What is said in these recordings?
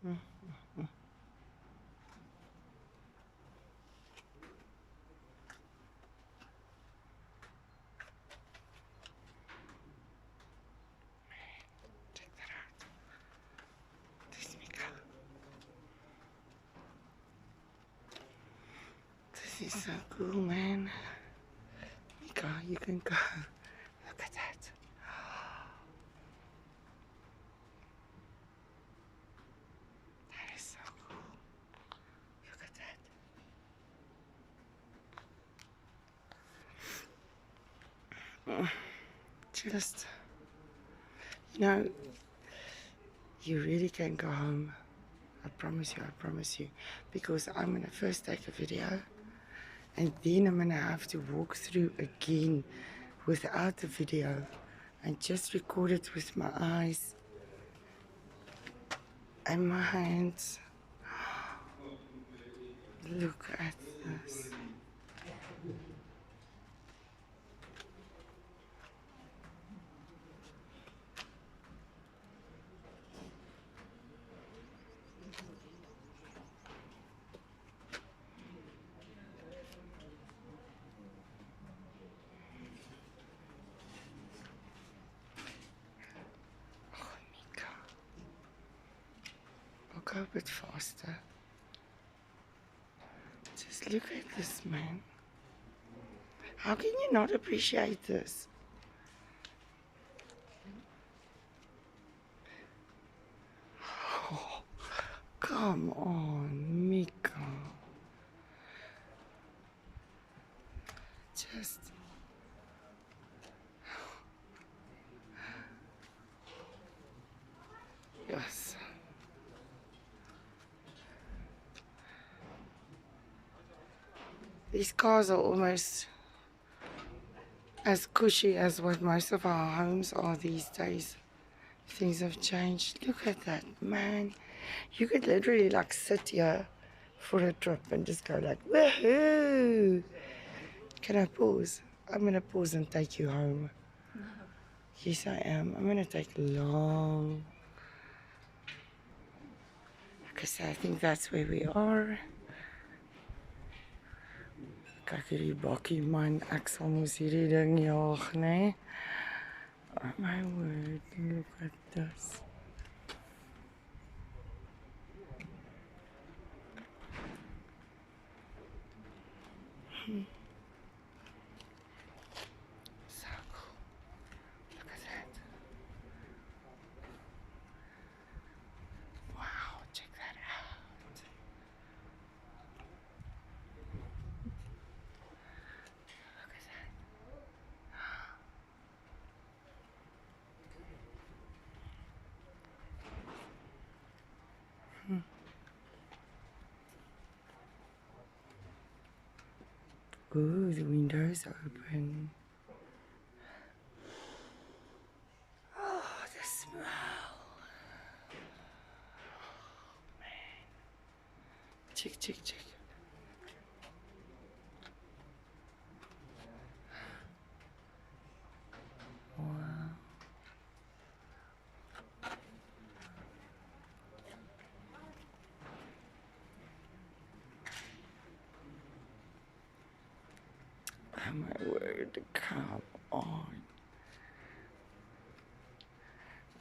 Mm. Check that out. This Mika. This is so cool, man. Mika, you can go. Look at that. That is so cool. Look at that. Just, you know, you really can go home. I promise you, I promise you. Because I'm gonna first take a video and then I'm gonna have to walk through again without the video and just record it with my eyes and my hands. Look at this. Oh, Mika. I'll go a bit faster. Just look at this, man. How can you not appreciate this? Oh, come on, Mika. Just. Yes. These cars are almost as cushy as what most of our homes are these days. Things have changed. Look at that, man. You could literally like sit here for a trip and just go like, woohoo! Can I pause? I'm gonna pause and take you home. No. Yes, I am. I'm gonna take long. Because I think that's where we are. Kyk hierdie bakkie man, ek sal mos hierdie ding jaag, né? Oh my word, look at this. So cool. Look at that. Wow, check that out. Look at that. Ooh, the window's open. Oh, the smell. Man. Check, check, check. Wow. Oh my word, come on.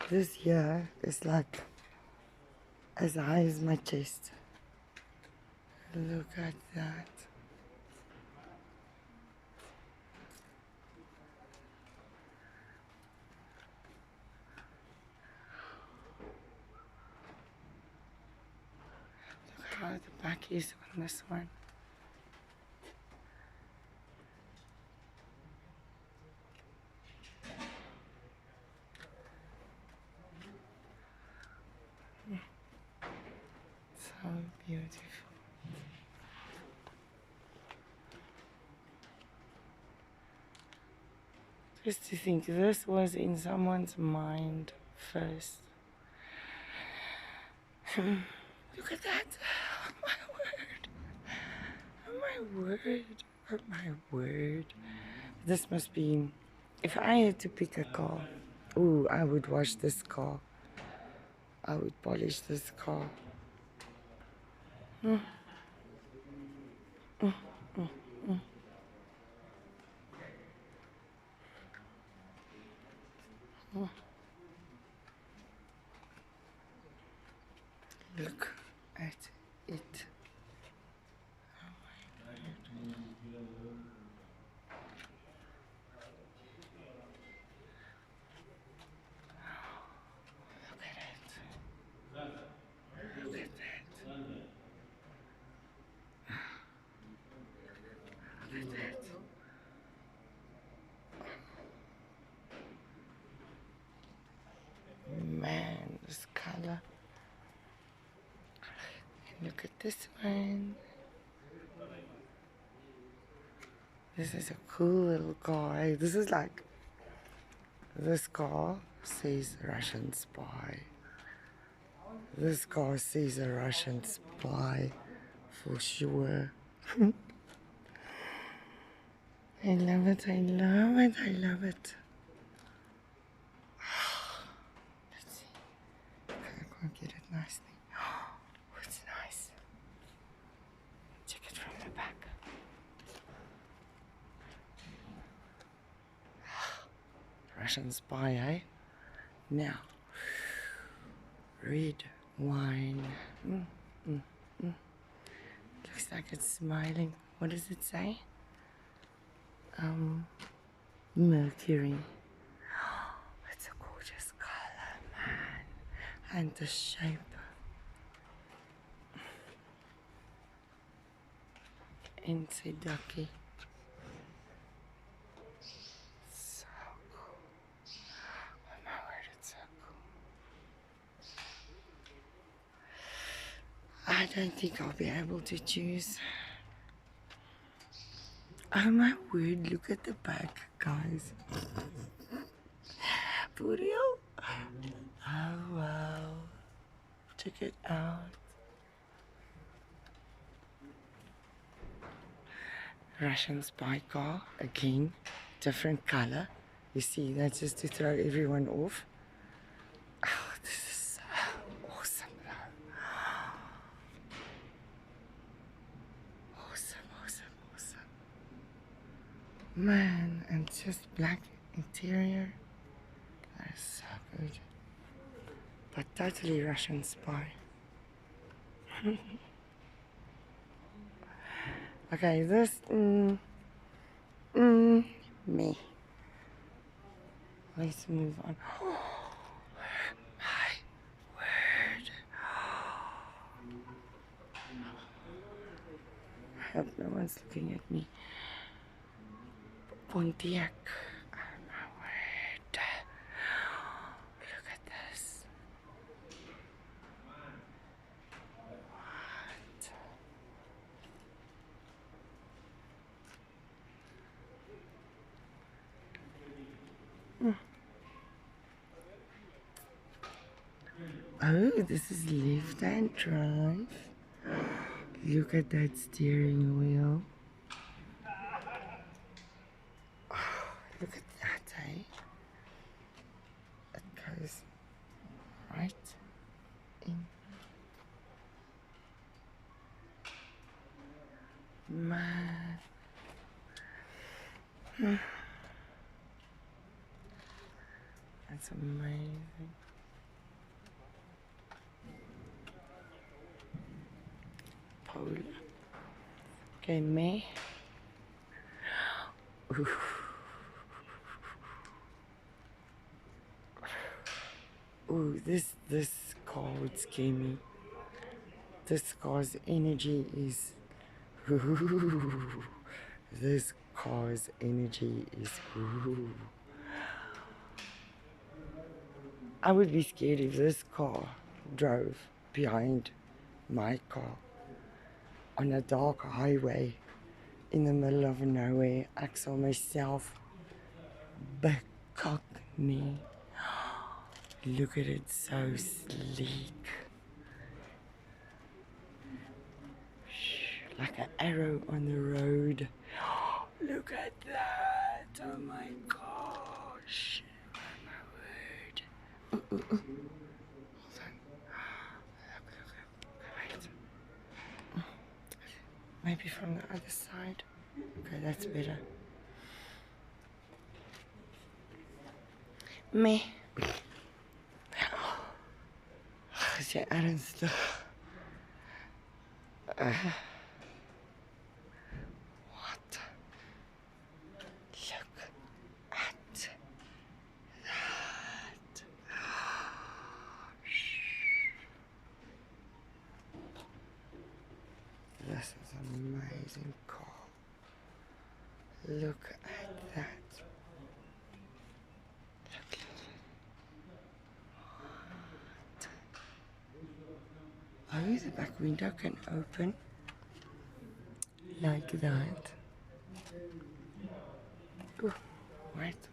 This here is like as high as my chest. Look at that. Look how the back is on this one. So beautiful. Just to think this was in someone's mind first. Look at that. Oh my word. Oh my word. Oh my word. This must be, if I had to pick a car, ooh, I would wash this car. I would polish this car. Mm, mm, mm, mm. Mm. Look at it. Look at it. Look at that. Look at that. Man, this color. Look at this one. This is a cool little car. Hey, this is like, this car says Russian spy. This car says a Russian spy for sure. I love it, I love it, I love it. Let's see. Okay, I can't get it nicely. Oh, it's nice. Check it from the back. Russian spy, eh? Now, red wine. Mm, mm, mm. Looks like it's smiling. What does it say? Mercury. It's a gorgeous color, man. And the shape. Into ducky. So cool. Oh my word, it's so cool. I don't think I'll be able to choose. Oh my word, look at the back, guys. For real? Oh wow. Check it out. Russian spy car, again, different color. You see, that's just to throw everyone off. Oh, this is so awesome though. Awesome, awesome, awesome. Man, and just black interior. That is so good. But totally Russian spy. Okay, this, me. Let's move on. Oh, my word. I hope no one's looking at me. Pontiac. Oh my word. Look at this. What? Oh, this is left-hand drive. Look at that steering wheel. Oh, look at that, eh? It goes right in. Man. That's amazing. Polar. Okay, me. Ooh. Ooh, this car would scare me. This car's energy is. Ooh, this car's energy is. Ooh. I would be scared if this car drove behind my car on a dark highway in the middle of nowhere. I saw myself becock me. Look at it, so sleek. Like an arrow on the road. Look at that! Oh my gosh! Oh my word! Hold on. Look, wait. Maybe from the other side. Okay, that's better. Me. Is jy ernstig? What? Look at that. This is an amazing car. Look at that. Look. Oh, the back window can open like that. Ooh, wait.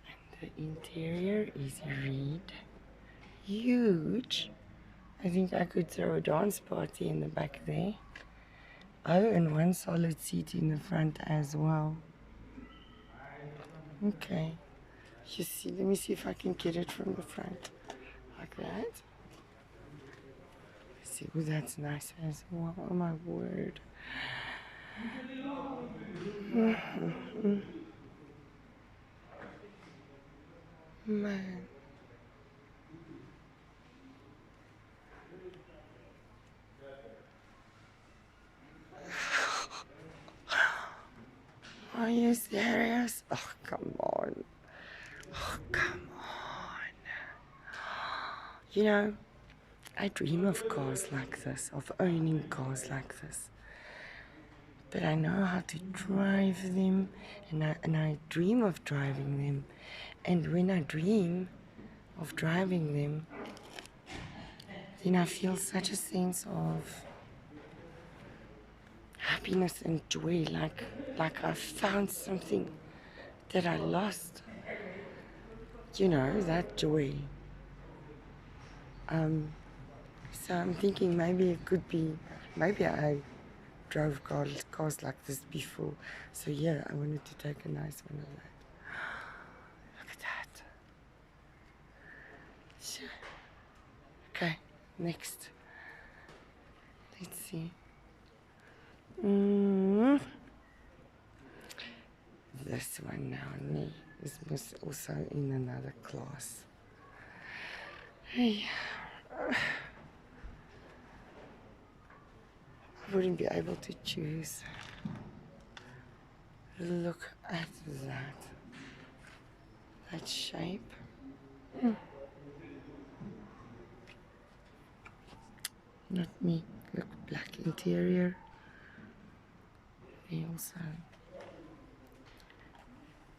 And the interior is red. Huge. I think I could throw a dance party in the back there. Oh, and one solid seat in the front as well. Okay. You see, let me see if I can get it from the front. Like that. See, oh, that's nice as well. Oh my word. Man. Are you serious? Oh, come on. Oh, come on. You know, I dream of cars like this, of owning cars like this. But I know how to drive them, and I dream of driving them. And when I dream of driving them, then I feel such a sense of happiness and joy, like I found something that I lost. You know, that joy. So I'm thinking maybe it could be, maybe I drove cars like this before. So yeah, I wanted to take a nice one of that. Look at that. Sure. Okay, next. Let's see. This one now, this was also in another class. Hey. I wouldn't be able to choose. Look at that. That shape. Not me. Look, black interior. They also.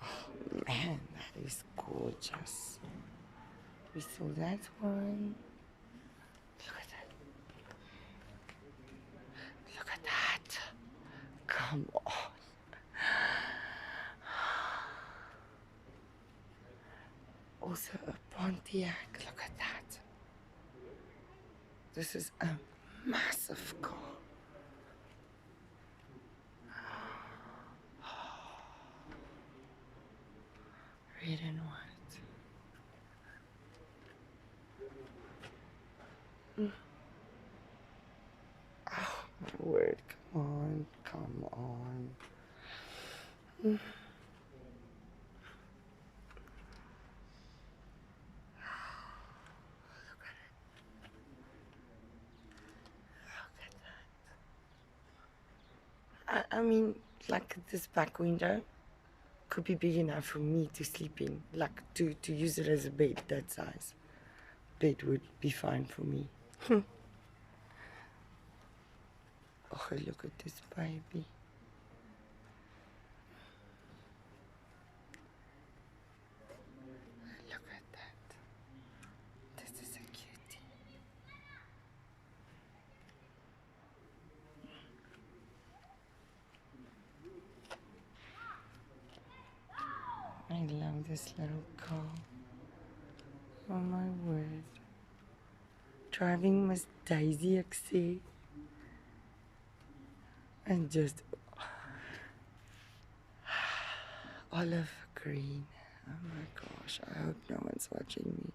Oh man, that is gorgeous. We saw that one. Look at that. Look at that. Come on. Also a Pontiac. Look at that. This is a massive car. Red and white. Oh my word, come on. Look at it. Look at that. I mean, like this back window could be big enough for me to sleep in, like to use it as a bed, that size. Bed would be fine for me. Oh, look at this baby. Look at that. This is a cutie. I love this little car. Oh my word. Driving Miss Daisy XC. And just olive green. Oh my gosh, I hope no one's watching me.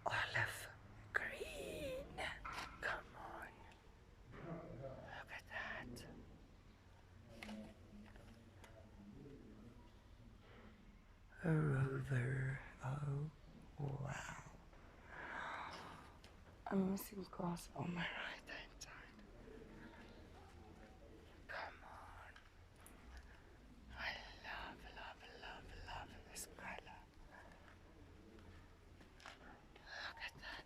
Olive green. Come on. missing cars on my right hand side. Come on. I love, love, love, love this color. Look at that.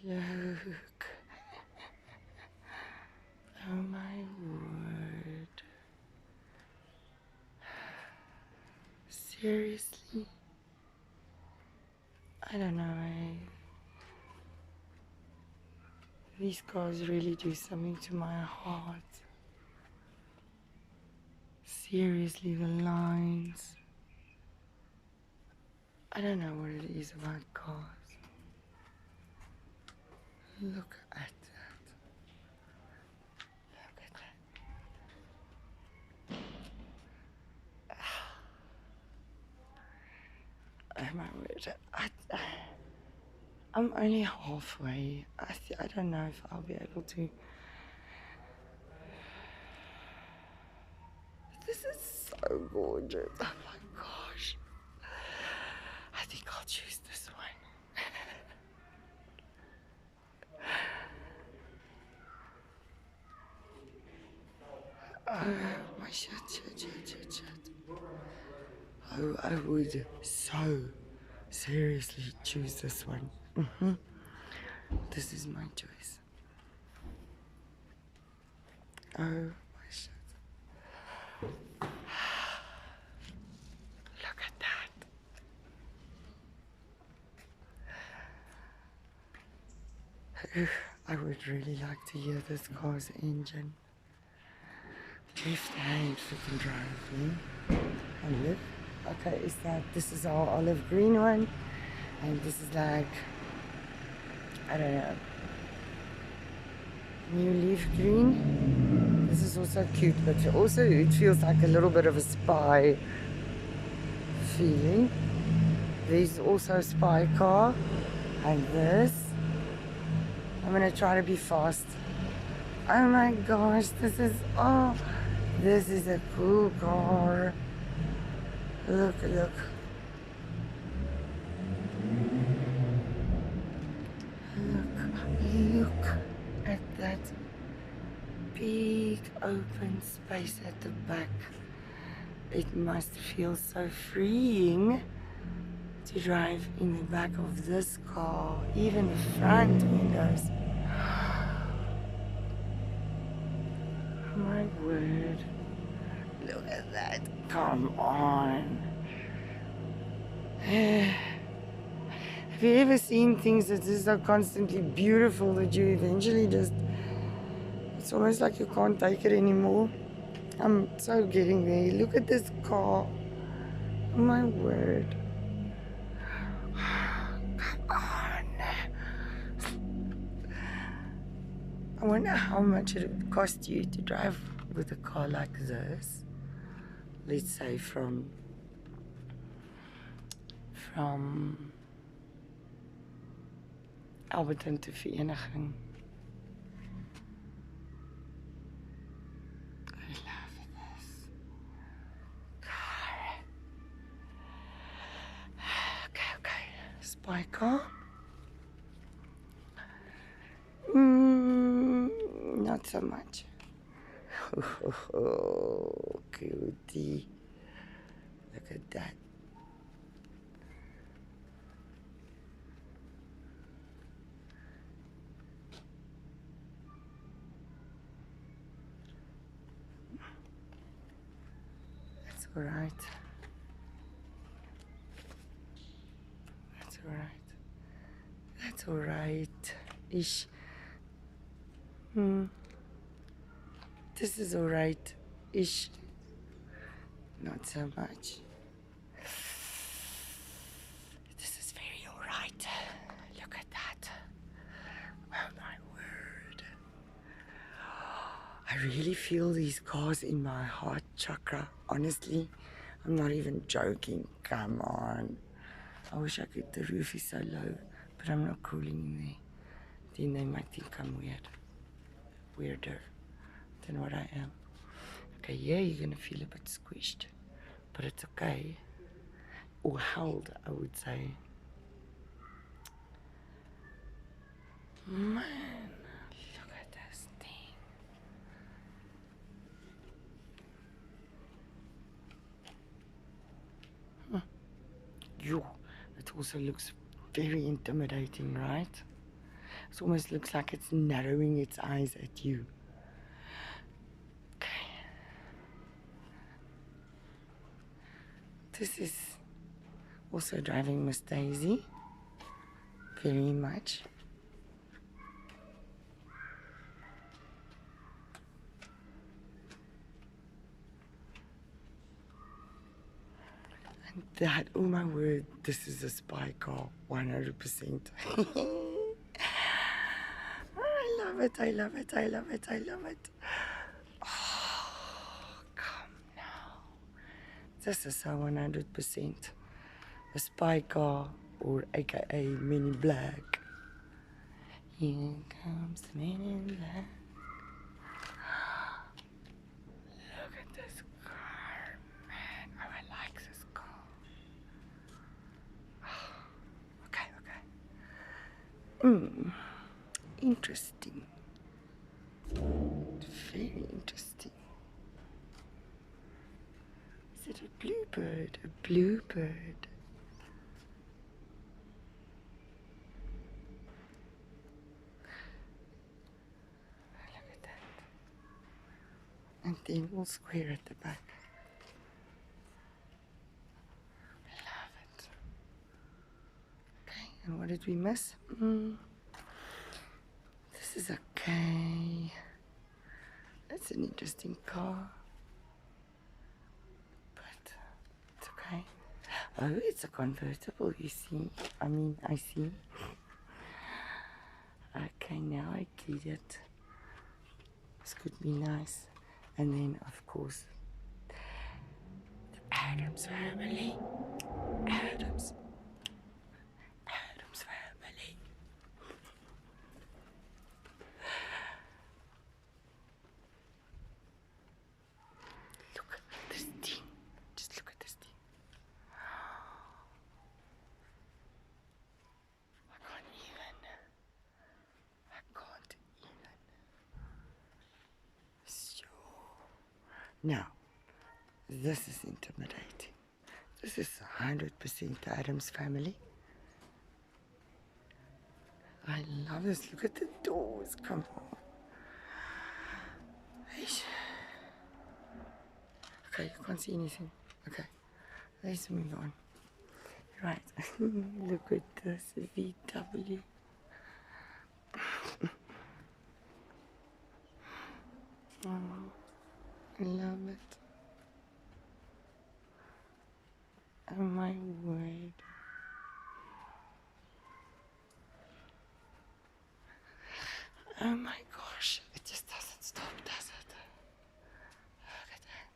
Gorgeous. Look. Oh my word. Seriously? I don't know. These cars really do something to my heart. Seriously, the lines. I don't know what it is about cars. Look at that. Look at that. Oh my word. I'm only halfway. I don't know if I'll be able to. This is so gorgeous. Oh my gosh. I think I'll choose this one. My shirt. Oh, I would so seriously choose this one. This is my choice. Oh, my shirt. Look at that. I would really like to hear this car's engine. Left hand freaking drive, and look. Okay, this is our olive green one, and this is like, I don't know, new leaf green. This is also cute, but also it feels like a little bit of a spy feeling. There's also a spy car, and this. I'm gonna try to be fast. Oh my gosh, this is a cool car. Look. Look at that big open space at the back. It must feel so freeing to drive in the back of this car, even the front windows. My word. Look at that. Come on. Have you ever seen things that are so constantly beautiful that you eventually just, it's almost like you can't take it anymore? I'm so getting there. Look at this car. Oh my word. Come on. I wonder how much it would cost you to drive with a car like this. Let's say from Alberton to Vereeniging. I love this car. Okay. Spy car. Not so much. Oh, cutie. Look at that. That's all right. That's all right-ish. This is all right-ish. Not so much. This is very all right. Look at that. Oh my word. I really feel these cars in my heart chakra. Honestly, I'm not even joking. Come on. I wish I could, the roof is so low, but I'm not cooling in there. Then they might think I'm weirder than what I am. Okay, yeah, you're gonna feel a bit squished, but it's okay. Or held, I would say. Man, look at this thing. Yo, it also looks very intimidating, right? It almost looks like it's narrowing its eyes at you. Okay. This is also driving Miss Daisy very much. And that, oh my word, this is a spy car, 100%. I love it, I love it, I love it, I love it. Oh, come now. This is a 100%. A spy car, or aka Men in Black. Here comes the Men in Black. Look at this car, man. Oh, I like this car. Okay, okay. Interesting. Very interesting. Is it a bluebird? A bluebird. Look at that. And then all square at the back. I love it. Okay, and what did we miss? This is okay. It's an interesting car. But it's okay. Oh, it's a convertible, you see. I see. Okay, now I get it. This could be nice. And then, of course, the Addams family. Addams family. Look at this thing. Just look at this thing. I can't even. So, now, this is intimidating. This is 100% the Addams family. I love this. Look at the doors. Come on. Okay, you can't see anything. Okay, let's move on. Right. Look at this VW. Oh, I love it. Oh my word. Oh my gosh. It just doesn't stop, does it? Look at that.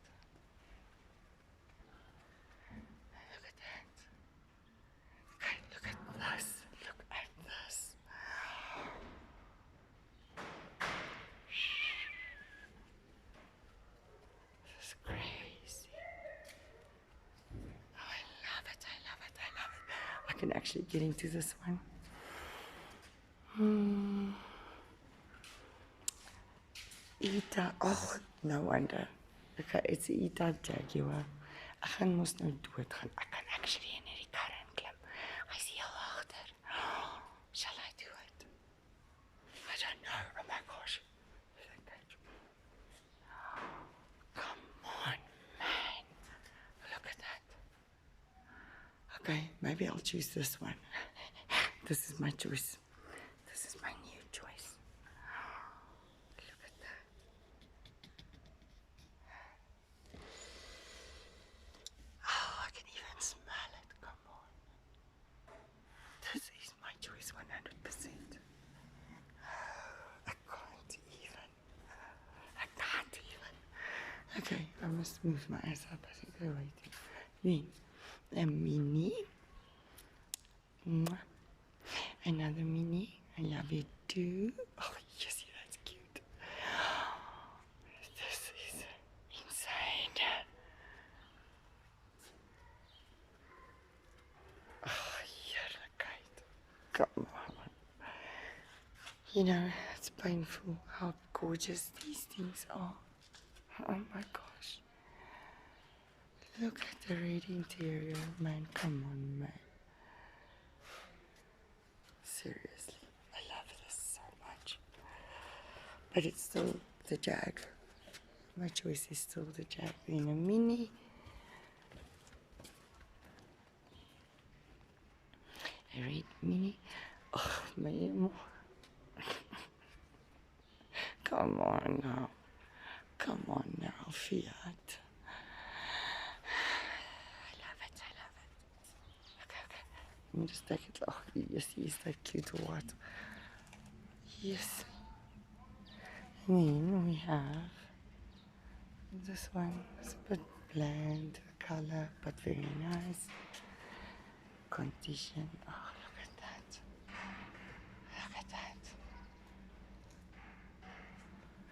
Look at that. Okay, look at this. Look at this. This is crazy. Oh, I love it. I love it. I love it. I can actually get into this one. E-Type. Oh, no wonder. Okay, it's an E-Type Jaguar. Ek gaan mos nou doodgaan. Ek kan actually in hierdie kar inklim. I see jou agter. Shall I do it? I don't know. Oh my gosh. Come on, man. Look at that. Okay, maybe I'll choose this one. This is my choice. This is my new choice. Look at that. Oh, I can even smell it. Come on. This is my choice 100%. I can't even. I can't even. Okay, I must move my ass up. I think they're waiting. Then, a mini. Mwah. Another mini. I love it too. Oh, you see, that's cute. This is insane. Oh, heerlijkheid. Come on. You know, it's painful how gorgeous these things are. Oh my gosh. Look at the red interior, man. Come on, man. Seriously, I love this so much. But it's still the Jag. My choice is still the Jag in a mini. A red mini. Oh, man. Come on now. Come on now, Fiat. I love it, I love it. Okay. Let me just take it. Oh, yes, is that cute or what? Yes. And then we have this one. It's a bit bland color, but very nice. Condition. Oh, look at that. Look at that.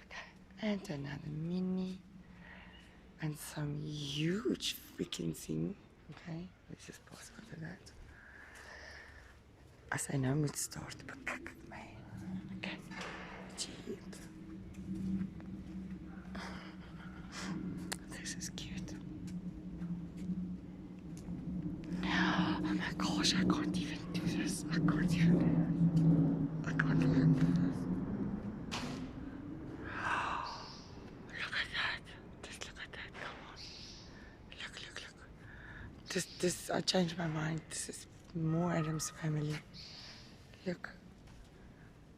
Okay. And another mini. And some huge freaking thing. Okay. Let's just pause after that. As hy nou moet start, bekijk het my. Okay. Jeez. This is cute. Oh my gosh, I can't even do this. I can't even do this. Look at that. Just look at that. Come on. Look. This, I changed my mind. This is more Adam's Family. Look.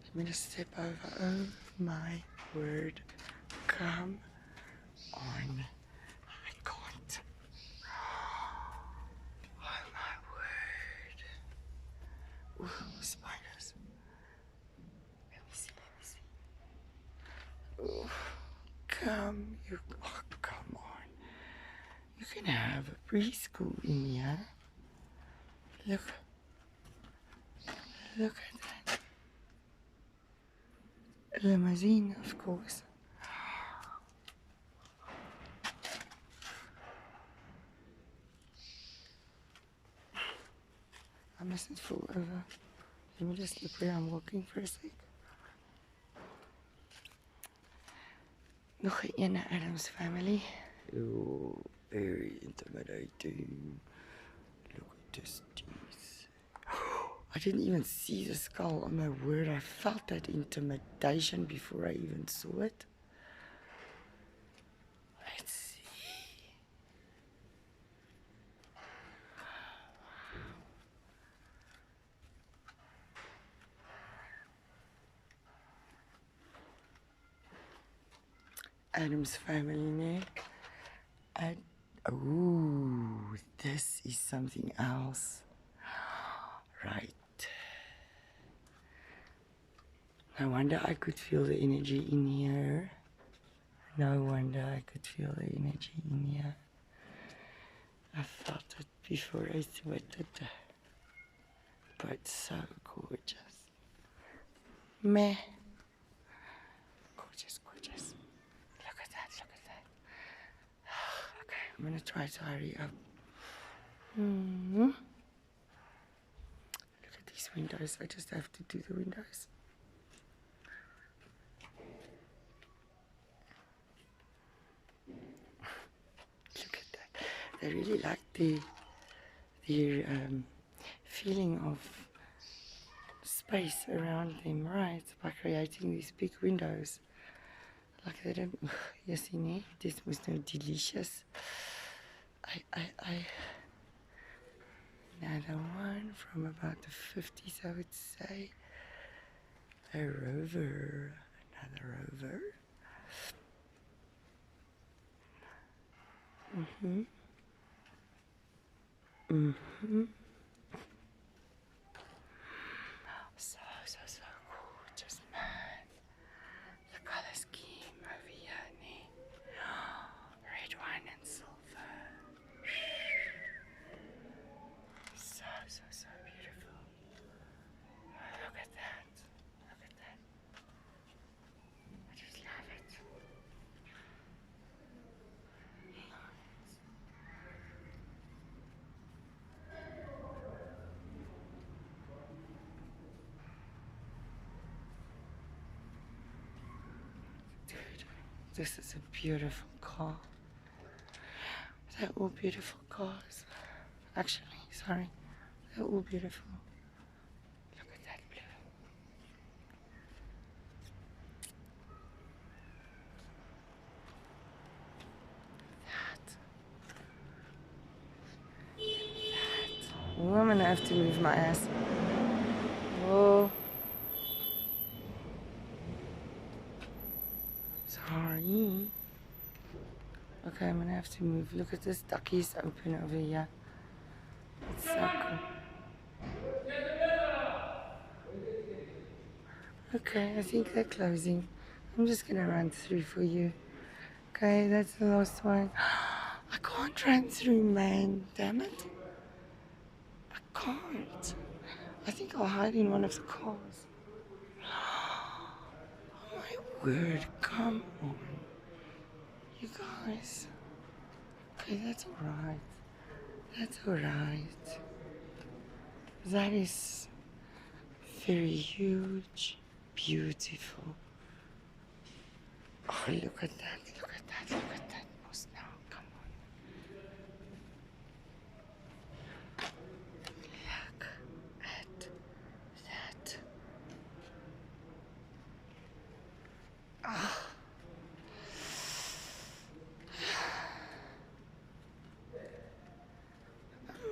Let me just step over. Oh my word. Come on. I can't. Oh my word. Ooh, spiders. Let me see. Ooh, come on. You can have a preschool in here. Look at that. Limousine, of course. I mustn't fall over. Let me just look where I'm walking for a sec. Nog een Adam's Family. Oh, very intimidating. Look at this teeth. I didn't even see the skull. Oh my word, I felt that intimidation before I even saw it. Let's see. Adam's Family neck. Oh, this is something else. Right. No wonder I could feel the energy in here. No wonder I could feel the energy in here. I felt it before I sweated. But so gorgeous. Meh. Gorgeous. Look at that. Okay, I'm gonna try to hurry up. Look at these windows. I just have to do the windows. Look at that. I really like their feeling of space around them, right? By creating these big windows. Like they don't. Yes, this was no delicious. Another one from about the 50s, I would say. A Rover. Another Rover. So gorgeous, man. The color scheme over here, red, wine, and silver. So beautiful. this is a beautiful car. They're all beautiful cars. Actually, sorry. They're all beautiful. Look at that blue. Oh, I'm gonna have to move my ass. Oh. Sorry. Okay, I'm gonna have to move. Look at this ducky's open over here. It's so cool. Okay, I think they're closing. I'm just gonna run through for you. Okay, that's the last one. I can't run through, man. Damn it. I can't. I think I'll hide in one of the cars. Oh my word, come on. You guys. Okay, that's alright. That's alright. That is very huge, beautiful. Oh, look at that, look at that, look at that. Boss now, come on. Look at that. Oh.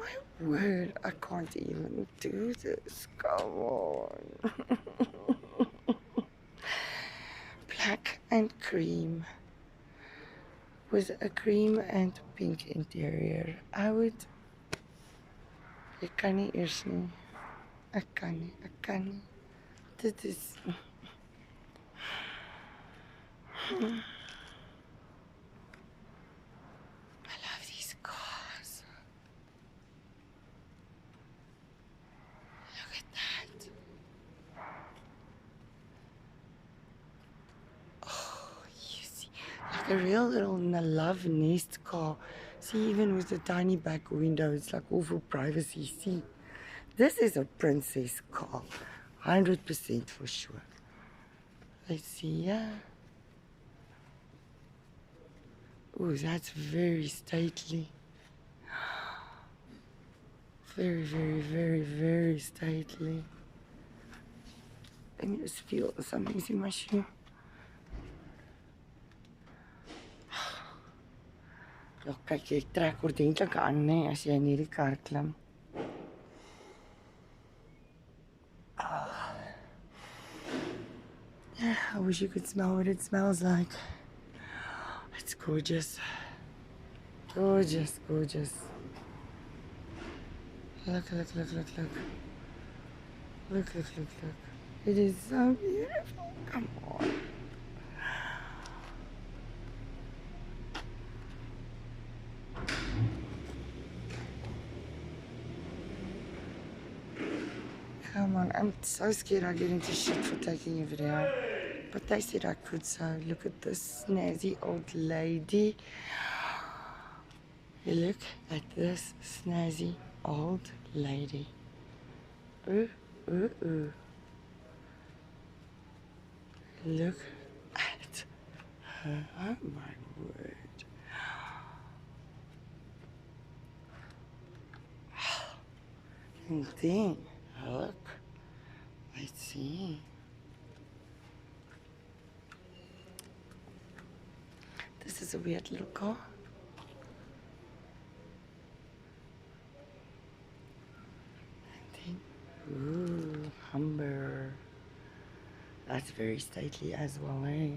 My word, I can't even do this. Come on. Black and cream. With a cream and pink interior. I would... Ik kan niet eerst niet. Ik kan niet. Dit is... I love these cars. Look at that. Oh, you see, like a real little love nest car. See, even with the tiny back window, it's like all for privacy. See, this is a princess car, 100% for sure. Let's see, yeah. Oh, that's very stately. Very, very, very, very stately. Let me just feel something's in my shoe. Ja, kyk, jy trek ordentlik aan, né, as jy in hierdie kar klim. Yeah, I wish you could smell what it smells like. It's gorgeous. Gorgeous, gorgeous. Look, look, look, look, look. Look, look, look, look. It is so beautiful. Come on. Come on, I'm so scared I get into shit for taking a video. But they said I could, so look at this snazzy old lady. You look at this snazzy old lady. Ooh, ooh, ooh. Look at her. Oh my word. And then, look. Let's see. This is a weird little car. And then, ooh, Humber. That's very stately as well, eh?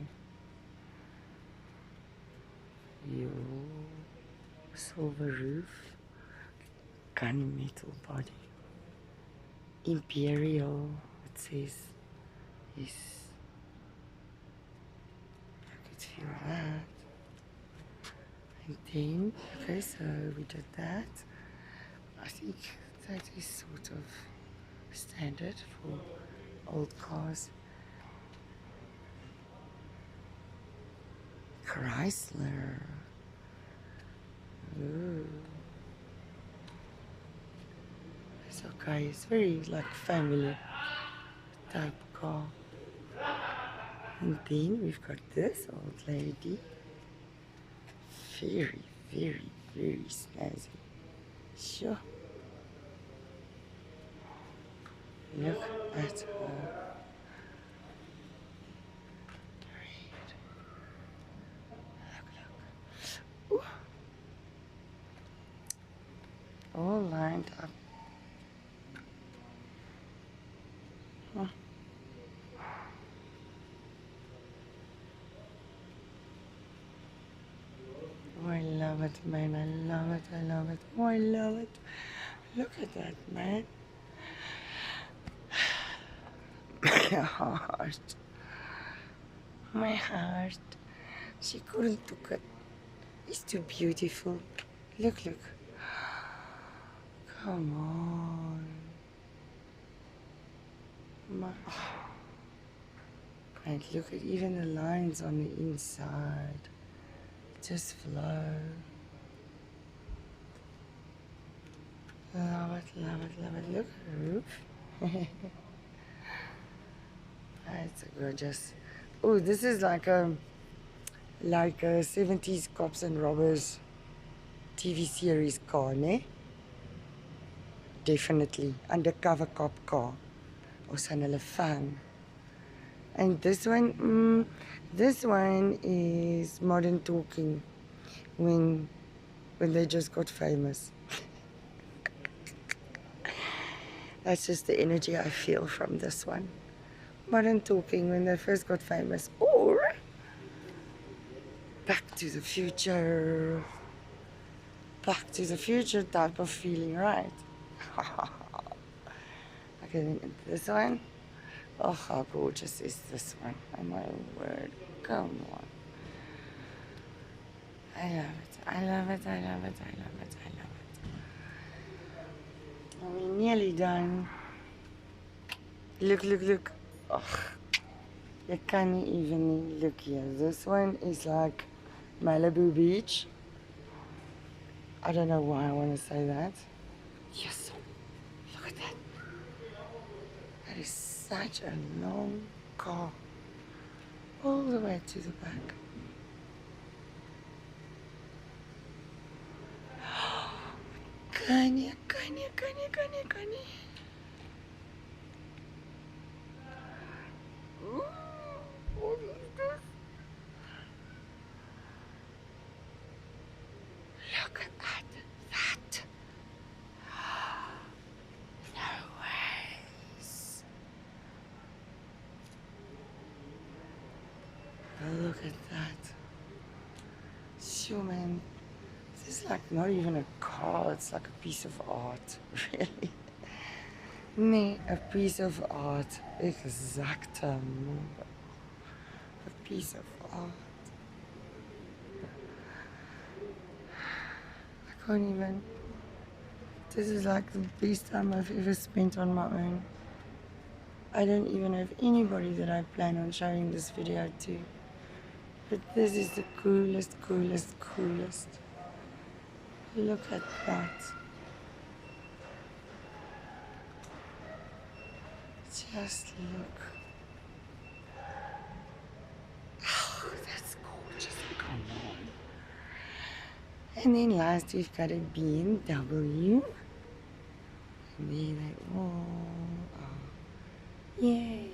Yo, silver roof, gunmetal body, imperial. It says, yes. I could feel that. And then, okay, so we did that. I think that is sort of standard for old cars. Chrysler. Ooh. It's okay. It's very like family type car. And then we've got this old lady. Very, very, very snazzy. Sure. Look at her. Great. Look. Ooh. All lined up. Huh. Oh, I love it, man. I love it. I love it. Oh, I love it. Look at that, man. My heart. My heart. She couldn't took it. It's too beautiful. Look, look. Come on. My, oh. And look at even the lines on the inside. Just flow. Love it, love it, love it. Look at the roof. That's gorgeous. Oh, this is like a 70s cops and robbers TV series car, ne? Definitely undercover cop car. Ons aan hulle fan. And this one is Modern Talking, when they just got famous. That's just the energy I feel from this one. Modern Talking, when they first got famous. Or Back to the Future. Back to the Future type of feeling, right? Okay, then this one. Oh, how gorgeous is this one? Oh my word. Come on. I love it. I love it. I love it. I love it. I love it. Are we nearly done? Look, look, look. Oh, you can't even look here. This one is like Malibu Beach. I don't know why I want to say that. Yes. Look at that. That is such a long car. All the way to the back. Kanye. Ooh, what is this? Look at that. No ways. Look at that. Sure, man. This is like not even a car, it's like a piece of art, really. Nee, a piece of art. Exactem. A piece of art. I can't even. This is like the best time I've ever spent on my own. I don't even have anybody that I plan on showing this video to. But this is the coolest. Look at that. Just look. Oh, that's gorgeous. Come on. And then last we've got a BMW. And there they all are. Yay.